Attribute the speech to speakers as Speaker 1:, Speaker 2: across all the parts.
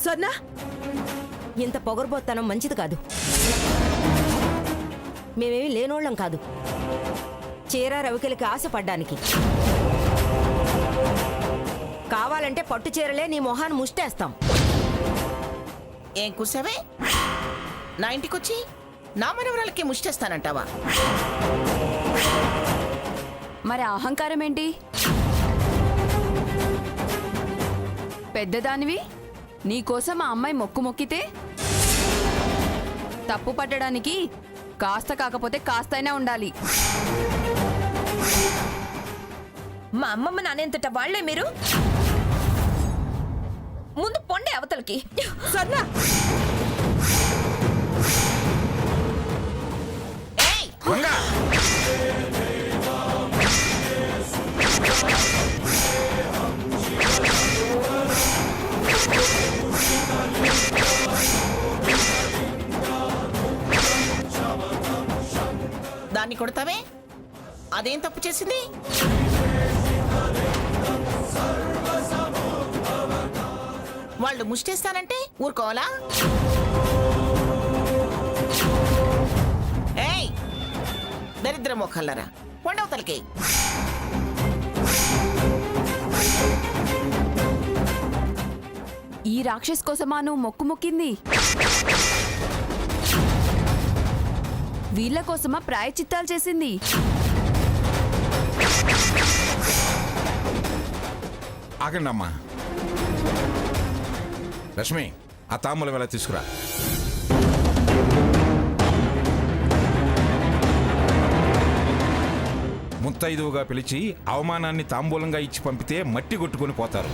Speaker 1: స్వర్ణ, ఇంత పొగరబోత్తనం మంచిది కాదు. మేమేమి లేనోళ్ళం కాదు చీర రవికలకి ఆశపడ్డానికి. కావాలంటే పట్టు చీరలే నీ మొహాన్ని ముష్టేస్తాం.
Speaker 2: ఏం కూసావే? నా ఇంటికొచ్చి నా మనవరాలకి ముష్టేస్తానంటావా?
Speaker 3: మరి అహంకారం ఏంటి? పెద్దదానివి నీకోసం ఆ అమ్మాయి మొక్కు మొక్కితే తప్పు పట్టడానికి కాస్త కాకపోతే కాస్తైనా ఉండాలి.
Speaker 4: మా అమ్మమ్మ నానేంతట వాళ్లే మీరు. ముందు పొండే అవతలకి.
Speaker 1: స్వర్ణ,
Speaker 2: దాన్ని కొడతావే? అదేం తప్పు చేసింది? వాళ్ళు ముష్టేస్తానంటే ఊరుకోవాలా? ఏయ్ దరిద్ర మొక్కల్లరా, కొండవతలకి.
Speaker 3: ఈ రాక్షస్ కోసమా నువ్వు మొక్కు మొక్కింది? వీళ్ళ కోసమా ప్రాయచిత్తాలు చేసింది?
Speaker 5: ఆగండి అమ్మా. లక్ష్మి, ఆ తాంబూలం ఎలా తీసుకురా. ముత్తైదువుగా పిలిచి అవమానాన్ని తాంబూలంగా ఇచ్చి పంపితే మట్టి కొట్టుకుని పోతారు.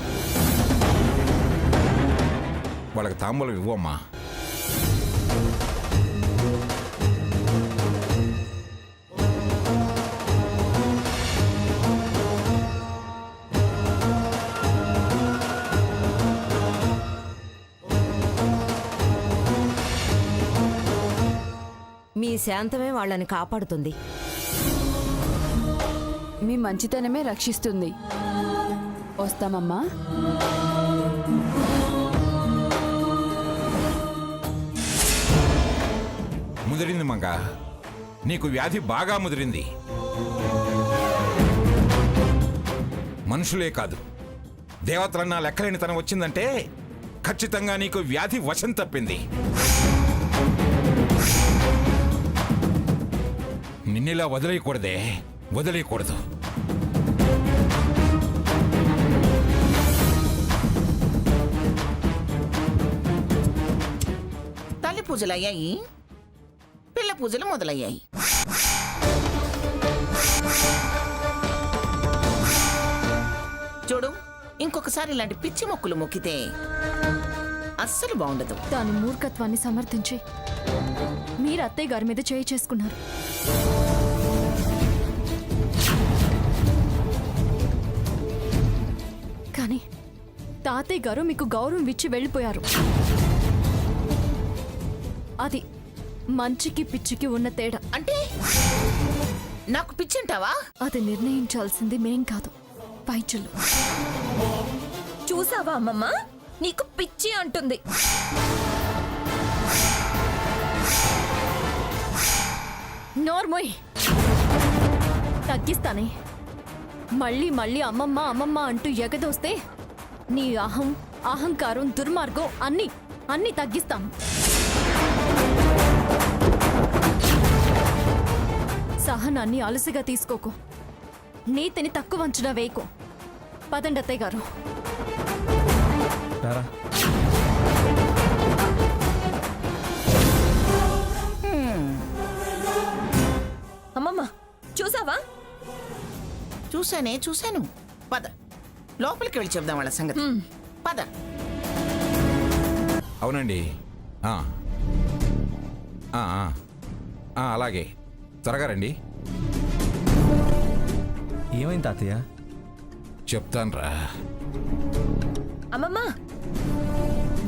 Speaker 5: వాళ్ళకి తాంబూలం ఇవ్వమ్మా.
Speaker 1: మీ శాంతమే వాళ్ళని కాపాడుతుంది.
Speaker 3: మీ మంచితనమే రక్షిస్తుంది. వస్తామమ్మా.
Speaker 5: ముదిరింది మంగ, నీకు వ్యాధి బాగా ముదిరింది. మనుషులే కాదు, దేవతలన్నా లెక్కలేని తనం వచ్చిందంటే ఖచ్చితంగా నీకు వ్యాధి వశం తప్పింది. నిన్నిలా వదిలేయకూడదే, వదిలేయకూడదు.
Speaker 2: తల్లి పూజలు అయ్యాయి, పిల్ల పూజలు మొదలయ్యాయి. చూడు, ఇంకొకసారి ఇలాంటి పిచ్చి మొక్కులు మొక్కితే అస్సలు బాగుండదు.
Speaker 6: దాని మూర్ఖత్వాన్ని సమర్థించి మీరు అత్తయ్య గారి మీద చేయి చేసుకున్నారు. కానీ తాతయ్య గారు మీకు గౌరవం ఇచ్చి వెళ్ళిపోయారు. అది మంచికి పిచ్చికి ఉన్న తేడా.
Speaker 2: అంటే నాకు పిచ్చింటావా?
Speaker 6: అది నిర్ణయించాల్సింది మేం కాదు, వైద్యులు.
Speaker 4: చూసావా అమ్మమ్మ, నీకు పిచ్చి అంటుంది.
Speaker 6: నోర్మోయ్, తగ్గిస్తానే. మళ్ళీ మళ్ళీ అమ్మమ్మ అమ్మమ్మ అంటూ ఎగదోస్తే నీ అహంకారం, దుర్మార్గం అన్నీ తగ్గిస్తాం. సహనాన్ని అలసిగా తీసుకోకు, నీతిని తక్కువ అంచనా వేయకు. పదండి అత్తయ్య గారు.
Speaker 4: అమ్మమ్మ చూసావా?
Speaker 2: చూశాను. పద, లోపలికి వెళ్ళి చెప్దాం వాళ్ళ సంగతి. పద.
Speaker 5: అవునండి. అలాగే, త్వరగా రండి.
Speaker 7: ఏమైంది తాతయ్య?
Speaker 5: చెప్తాన్రా.
Speaker 4: అమ్మమ్మ,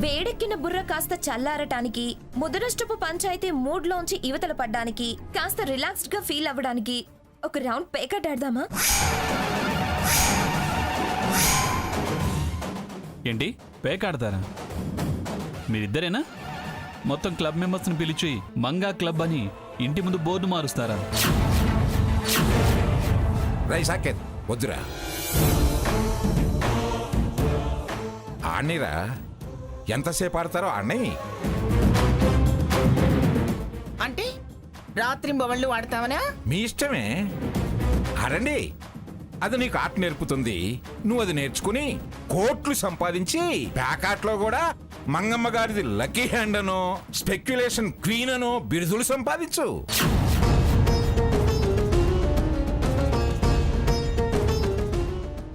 Speaker 4: వేడెక్కిన బుర్ర కాస్త చల్లారటానికి, ముదనష్టపు పంచాయతీ మూడ్లోంచి ఇవతల పడ్డానికి, కాస్త రిలాక్స్డ్ గా ఫీల్ అవ్వడానికి ఒక రౌండ్ పేకట్ ఆడదామా?
Speaker 7: ఏంటి పేకాడతారా? మీరిద్దరేనా? మొత్తం క్లబ్ మెంబర్స్ని పిలిచి మంగా క్లబ్ అని ఇంటి ముందు బోర్డు మారుస్తారా?
Speaker 5: రై సాకేత్ వద్దురా, ఆడినిరా. ఎంతసేపు ఆడతారో ఆడిని.
Speaker 2: అంటే రాత్రింబవళ్ళు వాడతావనా?
Speaker 5: మీ ఇష్టమే, ఆడండి. అది నీకు ఆట నేర్పుతుంది. నువ్వు అది నేర్చుకుని కోట్లు సంపాదించి ప్యాకాట్లో కూడా మంగమ్మ గారిది లక్కీ హ్యాండ్ అనో స్పెక్యులేషన్ క్వీన్ అనో బిరుదులు సంపాదించు.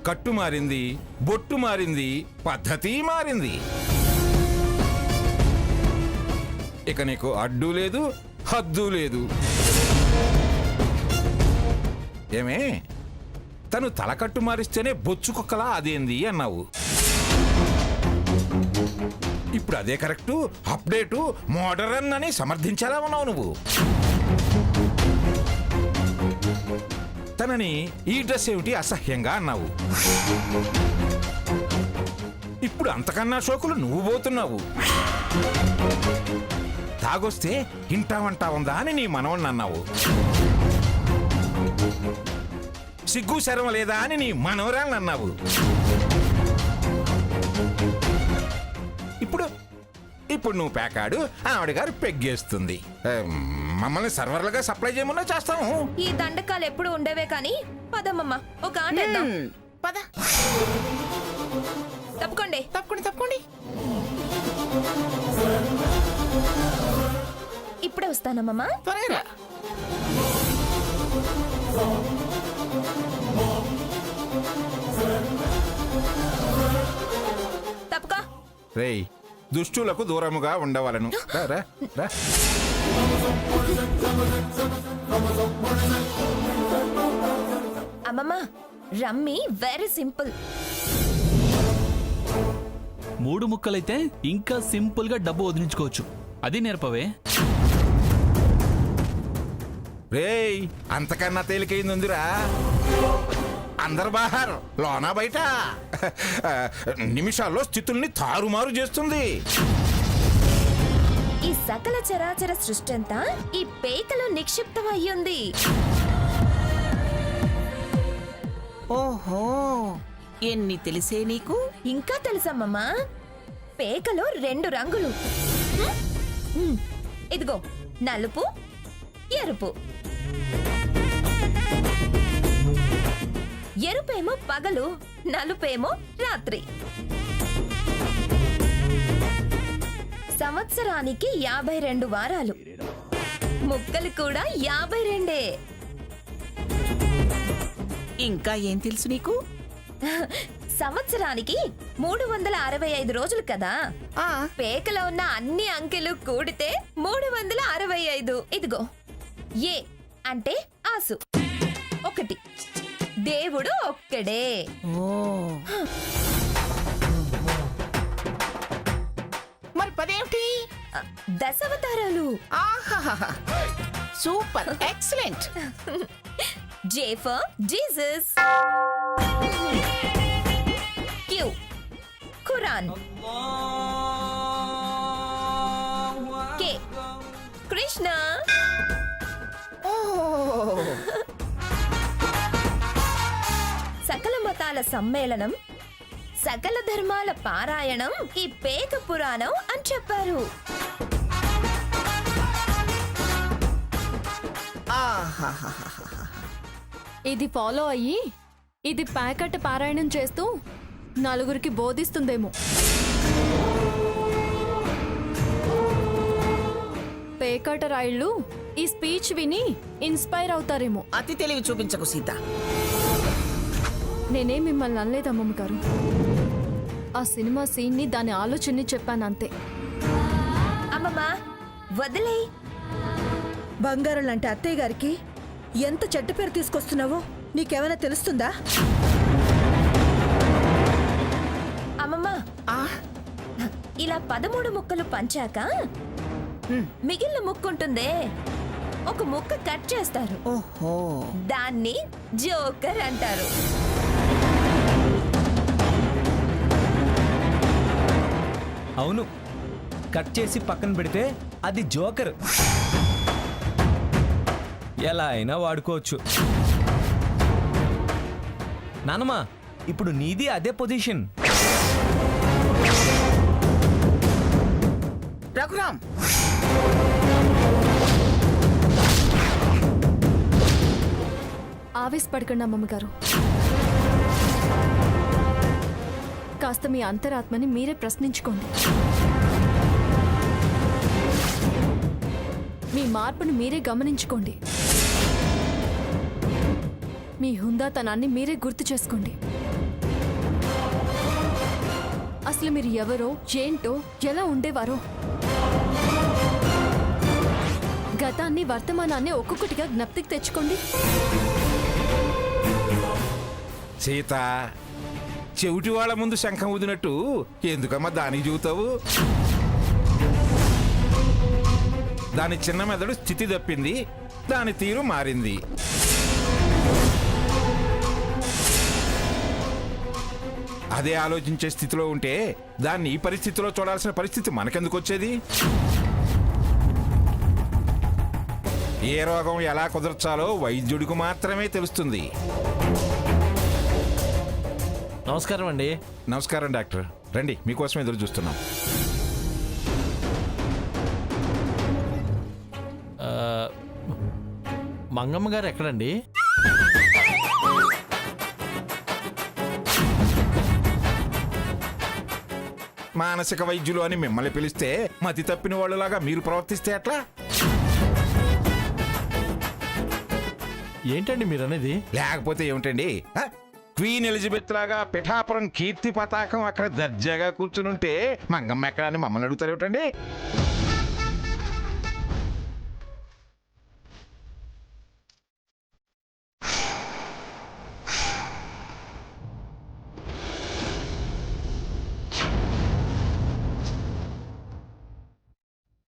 Speaker 5: కట్టు మారింది, బొట్టు మారింది, పద్ధతి మారింది. ఇక నీకు అడ్డు లేదు, హద్దు లేదు. ఏమే, తను తలకట్టు మారిస్తేనే బొచ్చు కుక్కలా అదేంది అన్నావు. ఇప్పుడు అదే కరెక్టు, అప్డేటు, మోడర్న్ అని సమర్థించేలా ఉన్నావు నువ్వు. తనని ఈ డ్రెస్ ఏమిటి అసహ్యంగా అన్నావు. ఇప్పుడు అంతకన్నా షోకులు నువ్వు పోతున్నావు. తాగొస్తే ఇంటా వంటా ఉందా అని నీ మనవణ్ణి అన్నావు. సిగ్గు శరం లేదా అని నీ మనవరాలను అన్నావు. ఇప్పుడు నువ్వు ప్యాకాడు, ఆవిడ గారు పెగ్గేస్తుంది. మమ్మల్ని సర్వర్లుగా సప్లై చేయమన్నా చేస్తాము.
Speaker 4: ఈ దండకాలు ఎప్పుడు ఉండేవే కానీ పదమ్మమ్మ ఒక ఆటేద్దాం.
Speaker 2: పద.
Speaker 4: తప్పుకోండి.
Speaker 2: తప్పకుండా.
Speaker 4: ఇప్పుడే వస్తానమ్మమ్మ.
Speaker 2: త్వరగా.
Speaker 4: తప్పుకో.
Speaker 5: రేయ్, దుష్టులకు దూరముగా ఉండవలను. రా, రా, రా.
Speaker 4: అమ్మమ్మ, రమ్మి వెరీ సింపుల్.
Speaker 7: 3 ముక్కలైతే ఇంకా సింపుల్ గా డబ్బు వదిలించుకోవచ్చు. అది నేర్పవే.
Speaker 5: రేయ్, అంతకన్నా తేలికైంది ఉందిరా. అందరు బాహార్, లోనా బయట. నిమిషాల్లో స్థితుల్ని తారుమారు చేస్తుంది.
Speaker 4: ఈ సకల చరాచర సృష్టి అంతా ఈ పేకలో నిక్షిప్తం అయ్యింది.
Speaker 2: ఓహో, ఎన్ని తెలిసే నీకు?
Speaker 4: ఇంకా తెలుసమ్మమ్మా, పేకలో 2 రంగులు. ఇదిగో నలుపు, ఎరుపు. ఎరుపేమో పగలు, నలుపేమో రాత్రి. సంవత్సరానికి 52 వారాలు, ముక్కలు కూడా 52.
Speaker 2: ఇంకా ఏం తెలుసు నీకు?
Speaker 4: సంవత్సరానికి 365 రోజులు కదా. పేకలో ఉన్న అన్ని అంకెలు కూడితే 365. ఇదిగో ఏ అంటే ఆసు 1, దేవుడు ఒక్కడే.
Speaker 2: మరి 10 ఏమిటి?
Speaker 4: దశావతారాలు.
Speaker 2: ఆహాహా, super, excellent.
Speaker 4: J for Jesus, Q Quran, K Krishna. సకల మతాల సమ్మేళనం, సకల ధర్మాల పారాయణం ఈ పేక పురాణం అని చెప్పారు.
Speaker 6: ఇది ఫాలో అయ్యి ఇది ప్యాకెట్ పారాయణం చేస్తూ నలుగురికి బోధిస్తుందేమో. పేకట రాయిళ్ళు ఈ స్పీచ్ విని ఇన్స్పైర్ అవుతారేమో.
Speaker 2: అతి తెలివి చూపించకు సీత.
Speaker 6: నేనేం మిమ్మల్ని అనలేదు అమ్మమ్మ గారు. ఆ సినిమా సీన్ని దాని ఆలోచనని చెప్పాను అంతే.
Speaker 4: అమ్మమ్మ వదిలే.
Speaker 8: బంగారం లాంటి అత్తయ్య గారికి ఎంత చెడ్డ పేరు తీసుకొస్తున్నావో నీకేమైనా తెలుస్తుందా?
Speaker 4: అమ్మమ్మ ఇలా 13 ముక్కలు పంచాక మిగిలిన ముక్కుంటుందే, ఒక ముక్క కట్ చేస్తారు.
Speaker 2: ఓహో,
Speaker 4: దాన్ని జోకర్ అంటారు.
Speaker 9: అవును, కట్ చేసి పక్కన పెడితే అది జోకర్. ఎలా అయినా వాడుకోవచ్చు. నానమ్మా, ఇప్పుడు నీది అదే పొజిషన్.
Speaker 2: రఘురామ్,
Speaker 6: ఆవేశపడకండి అమ్మమ్మగారు. కాస్త మీ అంతరాత్మని మీరే ప్రశ్నించుకోండి. మీ మార్పుని మీరే గమనించుకోండి. మీ హుందాతనాన్ని మీరే గుర్తు చేసుకోండి. అసలు మీరు ఎవరో, ఏంటో, ఎలా ఉండేవారో, గతాన్ని, వర్తమానాన్ని ఒక్కొక్కటిగా జ్ఞప్తికి తెచ్చుకోండి.
Speaker 5: సీత, చెవిటి వాళ్ళ ముందు శంఖం ఊదినట్టు ఎందుకమ్మా దానికి చూతావు? దాని చిన్న మెదడు స్థితి తప్పింది, దాని తీరు మారింది. అదే ఆలోచించే స్థితిలో ఉంటే దాన్ని ఈ పరిస్థితిలో చూడాల్సిన పరిస్థితి మనకెందుకు వచ్చేది? ఏ రోగం ఎలా కుదర్చాలో వైద్యుడికి మాత్రమే తెలుస్తుంది.
Speaker 10: నమస్కారం అండి.
Speaker 5: నమస్కారం డాక్టర్, రండి, మీకోసం ఎదురు చూస్తున్నాం.
Speaker 10: మంగమ్మ గారు ఎక్కడండి?
Speaker 5: మానసిక వైద్యులు అని మిమ్మల్ని పిలిస్తే మతి తప్పిన వాళ్ళలాగా మీరు ప్రవర్తిస్తే ఎట్లా?
Speaker 10: ఏంటండి మీరు అనేది?
Speaker 5: లేకపోతే ఏమిటండి? క్వీన్ ఎలిజబెత్ లాగా పిఠాపురం కీర్తి పతాకం అక్కడ దర్జాగా కూర్చునుంటే మంగమ్మ ఎక్కడ అని మమ్మల్ని అడుగుతారు ఏమిటండి?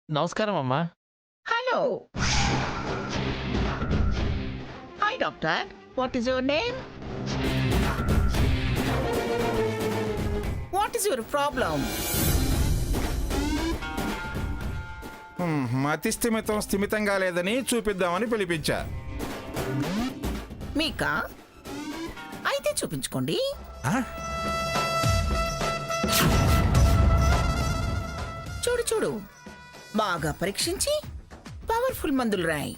Speaker 10: నమస్కారం అమ్మా.
Speaker 2: Hello. Hi doctor, what is your name? What is your problem?
Speaker 5: మతి స్థిమితం స్థిమితంగా లేదని చూపిద్దామని పిలిపించా.
Speaker 2: మీకా? అయితే చూపించుకోండి.
Speaker 5: ఆ?
Speaker 2: చూడు చూడు, బాగా పరీక్షించి పవర్ఫుల్ మందులు రాయి.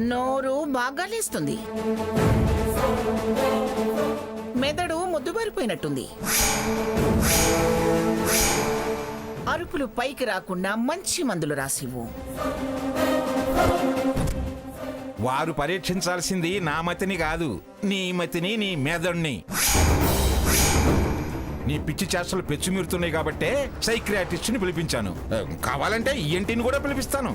Speaker 2: నోరు బాగా లేస్తుంది, మెదడు ముద్దుబారిపోయినట్టుంది, అరుపులు పైకి రాకుండా మంచి మందులు రాసివ్వు.
Speaker 5: వారు పరీక్షించాల్సింది నా మతిని కాదు, నీ మతిని, నీ మెదడుని. నీ పిచ్చి చేష్టలు పెచ్చుమీరుతున్నాయి కాబట్టే సైక్రియాటిస్ట్ని పిలిపించాను. కావాలంటే ఈఎన్టీని కూడా పిలిపిస్తాను.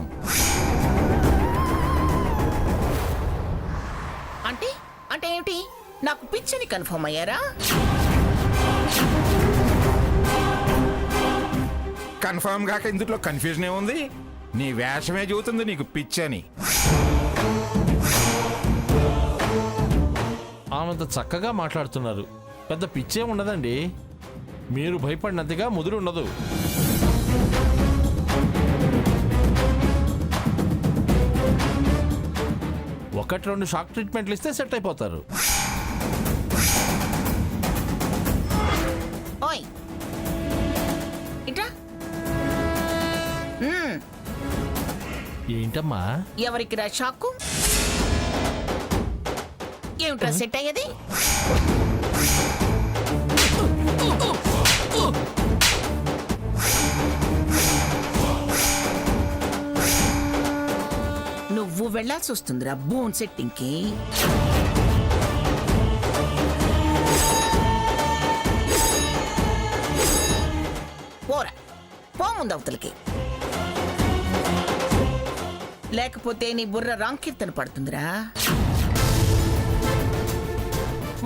Speaker 2: అంటే అంటే ఏమిటి? నాకు పిచ్చని కన్ఫర్మ్ అయ్యారా?
Speaker 5: కన్ఫర్మ్ కాక ఇందులో కన్ఫ్యూజన్ ఏముంది? నీ వేషమే చెబుతుంది నీకు పిచ్చని.
Speaker 10: ఆమెంత చక్కగా మాట్లాడుతున్నారు. పెద్ద పిచ్చే ఉండదండి. మీరు భయపడినంతగా ముదురు ఉండదు. ఒకటి రెండు షాక్ ట్రీట్మెంట్లు ఇస్తే సెట్ అయిపోతారు.
Speaker 2: ఓయ్ ఇట్రా.
Speaker 10: ఏంటమ్మా?
Speaker 2: ఎవరికి రా షాకు? ఏమిట్రా సెట్ అయ్యేది? నువ్వు వెళ్ళాల్సి వస్తుందిరా బోన్ సెట్టింగ్కి. పోరా, పో ముందు అవతలకి. లేకపోతే నీ బుర్ర రాంకీర్తన పడుతుందిరా.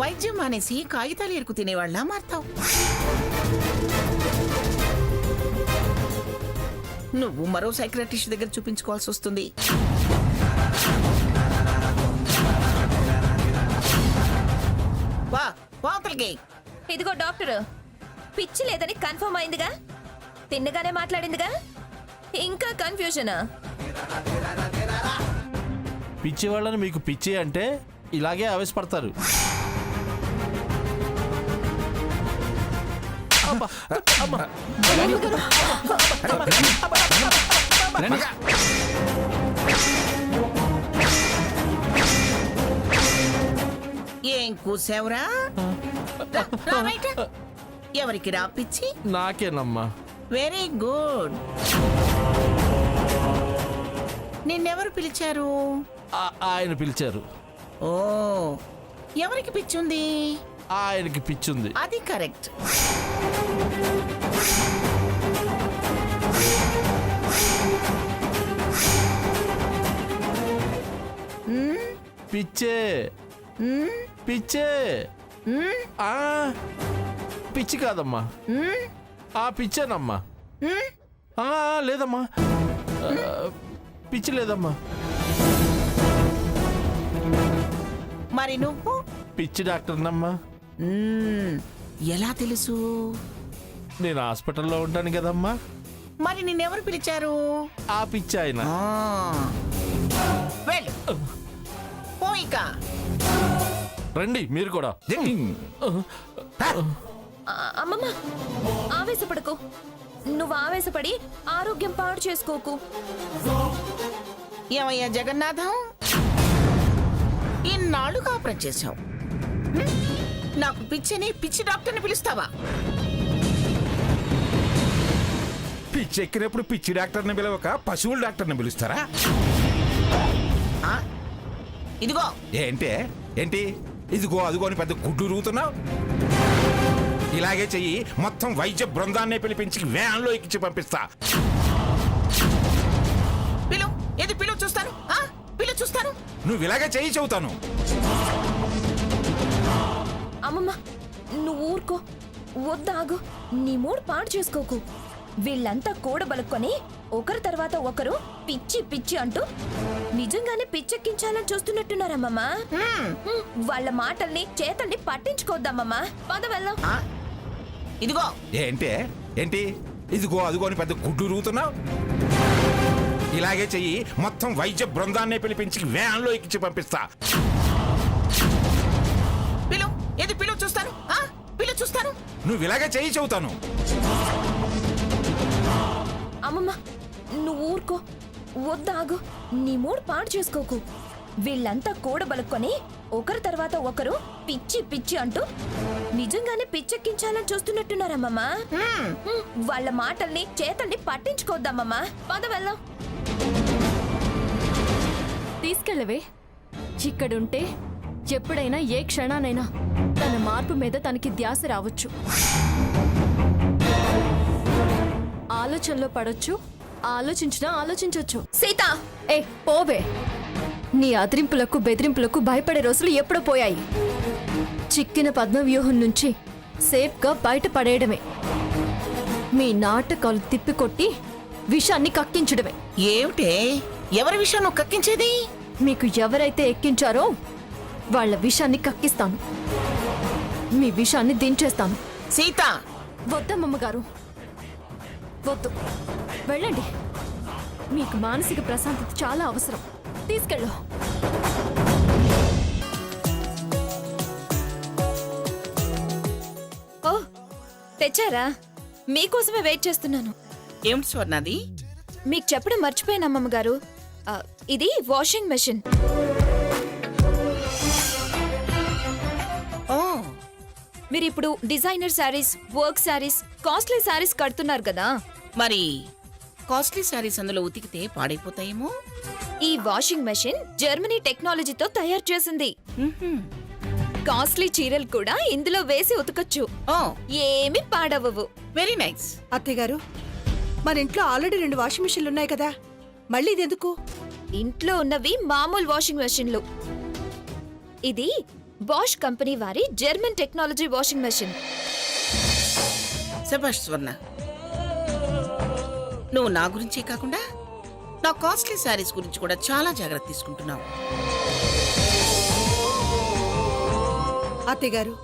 Speaker 2: వైద్యం అనేసి కాగితాలు ఎరుకు తినేవాళ్ళ మారుతావు. నువ్వు మరో సైక్రటిస్ట్ దగ్గర చూపించుకోవాల్సి వస్తుంది. వా వాతలకి.
Speaker 4: ఇదిగో డాక్టర్, పిచ్చి లేదని కన్ఫర్మ్ అయిందిగా, తిన్నగానే మాట్లాడిందిగా, ఇంకా కన్ఫ్యూజనా?
Speaker 10: పిచ్చి వాళ్ళని మీకు పిచ్చి అంటే ఇలాగే ఆవేశపడతారు. అబ్బా, అమ్మా.
Speaker 7: రండి.
Speaker 2: ఏం కూసావురా? ఎవరికి రా పిచ్చి?
Speaker 10: నాకేనమ్మా.
Speaker 2: Very good. నిన్నెవరు పిలిచారు?
Speaker 10: ఆయన పిలిచారు.
Speaker 2: ఓ, ఎవరికి పిచ్చుంది?
Speaker 10: ఆయనకి పిచ్చుంది.
Speaker 2: అది కరెక్ట్.
Speaker 10: పిచ్చే పిచ్చే. ఆ, పిచ్చి కాదమ్మా, ఆ పిచ్చేనమ్మా. ఆ, లేదమ్మా, పిచ్చి లేదమ్మా.
Speaker 2: మరి నువ్వు?
Speaker 10: పిచ్చి డాక్టర్నమ్మా.
Speaker 2: ఎలా తెలుసు?
Speaker 10: నేను హాస్పిటల్లో ఉంటాను కదమ్మా.
Speaker 2: మరి నిన్నెవరు పిలిచారు?
Speaker 10: ఆ పిచ్చి ఆయన.
Speaker 2: వెళ్ళు పోయిక.
Speaker 10: రండి మీరు కూడా.
Speaker 4: అమ్మమ్మ, ఆవేశపడకు. నువ్వు ఆవేశపడి ఆరోగ్యం పాడు చేసుకోకు.
Speaker 2: ఏమయ్యా జగన్నాథం, ఇన్నాళ్ళు కాపురం చేశావు, నాకు పిచ్చిని పిచ్చి డాక్టర్ని పిలుస్తావా?
Speaker 5: పిచ్చి ఎక్కినప్పుడు పిచ్చి డాక్టర్ని పిలవక పశువుల డాక్టర్ని పిలుస్తారా?
Speaker 2: ఆ? ఇదిగో.
Speaker 5: ఏంటి ఇదిగో అదిగో అని పెద్ద గుడ్డు రూతున్నావు. ఇలాగే చెయ్యి, మొత్తం వైద్య బృందాన్నే పిలిపించి వ్యాన్లో ఎక్కించి పంపిస్తా.
Speaker 2: పిలు, ఏది పిలు చూస్తాను, పిలు చూస్తాను.
Speaker 5: నువ్వు ఇలాగే చెయ్యి చెబుతాను.
Speaker 4: అమ్మమ్మ, నువ్వు ఊరుకో, వద్దాగు. నీ మూడు పాడు చేసుకోకు. వీళ్ళంతా కూడబలుక్కొని ఒకరి తర్వాత ఒకరు పిచ్చి పిచ్చి అంటూ నిజంగానే పిచ్చెక్కించాలని చూస్తున్నట్టున్నారమ్మమ్మ. వాళ్ళ మాటల్ని చేతల్ని పట్టించుకోద్దామమ్మా. పద వెళ్దాం.
Speaker 2: ఇదిగో.
Speaker 5: ఏంటి ఇదిగో అదిగో అని పెద్ద గుడ్డు రూతున్నావు. ఇలాగే చెయ్యి, మొత్తం వైద్య బృందాన్నే పిలిపించి వ్యాన్లో ఎక్కించి పంపిస్తా.
Speaker 2: పిలు, ఏది పిలు చూస్తాను, పిలు చూస్తాను.
Speaker 5: నువ్వు ఇలాగే చెయ్యి చెబుతాను.
Speaker 4: అమ్మమ్మ, నువ్వు ఊరుకో, వద్దాగు. నీ మూడు పాడు చేసుకోకు. వీళ్ళంతా కూడబలుక్కొని ఒకరి తర్వాత ఒకరు పిచ్చి పిచ్చి అంటూ నిజంగానే పిచ్చెక్కించాలని చూస్తున్నట్టున్నారమ్మమ్మ. వాళ్ళ మాటల్ని చేతల్ని పట్టించుకోద్దామమ్మా. పద వెళ్దాం.
Speaker 6: తీసుకెళ్ళవే. ఇక్కడుంటే ఎప్పుడైనా ఏ క్షణానైనా తన మార్పు మీద తనకి ధ్యాస రావచ్చు. ఆలోచనలో పడొచ్చు, ఆలోచించినా ఆలోచించవచ్చు.
Speaker 4: సీత,
Speaker 6: ఏ పోవే. నీ అదిరింపులకు బెదిరింపులకు భయపడే రోజులు ఎప్పుడో పోయాయి. చిక్కిన పద్మవ్యూహం నుంచి సేఫ్గా బయటపడేయడమే. మీ నాటకాలు తిప్పికొట్టి విషాన్ని కక్కించడమే.
Speaker 2: ఏమిటే, ఎవరి విషయం నువ్వు కక్కించేది?
Speaker 6: మీకు ఎవరైతే ఎక్కించారో వాళ్ళ విషాన్ని కక్కిస్తాను. మీ విషాన్ని దించేస్తాను.
Speaker 2: సీత,
Speaker 6: వద్దమ్మగారు, వద్దు. వెళ్ళండి. మీకు మానసిక ప్రశాంతత చాలా అవసరం. తీసుకెళ్ళు.
Speaker 4: ఓ తెచ్చారా? మీకోసమే వెయిట్ చేస్తున్నాను.
Speaker 2: ఏమిటి స్వర్ణది?
Speaker 4: మీకు చెప్పడం మర్చిపోయాను అమ్మమ్మ గారు. ఇది వాషింగ్ మెషిన్.
Speaker 2: ఓ,
Speaker 4: మీరు ఇప్పుడు designer saris, work saris, costly saris కడుతున్నారు కదా.
Speaker 2: మరి కాస్ట్లీ శారీస్ అందులో ఉతికితే పాడైపోతాయేమో.
Speaker 4: ఈ వాషింగ్ మెషిన్ జర్మనీ టెక్నాలజీతో తయారు చేసింది. కాస్ట్లీ చీరలు కూడా ఇందులో వేసి ఉతకచ్చు.
Speaker 2: ఓ,
Speaker 4: ఏమి పాడవవు.
Speaker 2: Very nice.
Speaker 8: అత్తయ్య గారు, మన ఇంట్లో ఆల్రెడీ 2 వాషింగ్ మిషన్లు ఉన్నాయి కదా, మళ్ళీ ఇది ఎందుకు?
Speaker 4: ఇంట్లో ఉన్నవి మామూలు వాషింగ్ మెషిన్లు. ఇది బాష్ కంపెనీ వారి జర్మన్ టెక్నాలజీ వాషింగ్ మెషిన్.
Speaker 2: శభాష్ స్వర్ణ, నువ్వు నా గురించే కాకుండా నా కాస్ట్లీ శారీస్ గురించి కూడా చాలా జాగ్రత్త తీసుకుంటున్నావు.
Speaker 8: అత్తయ్య గారు,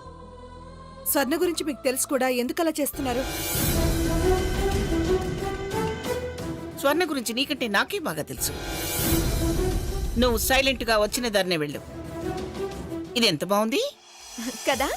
Speaker 8: స్వర్ణ గురించి మీకు తెలుసు కూడా ఎందుకలా చేస్తున్నారు?
Speaker 2: స్వర్ణ గురించి నీకంటే నాకే బాగా తెలుసు. నువ్వు సైలెంట్ గా వచ్చిన దారినే వెళ్ళు. ఇది ఎంత బాగుంది
Speaker 4: కదా?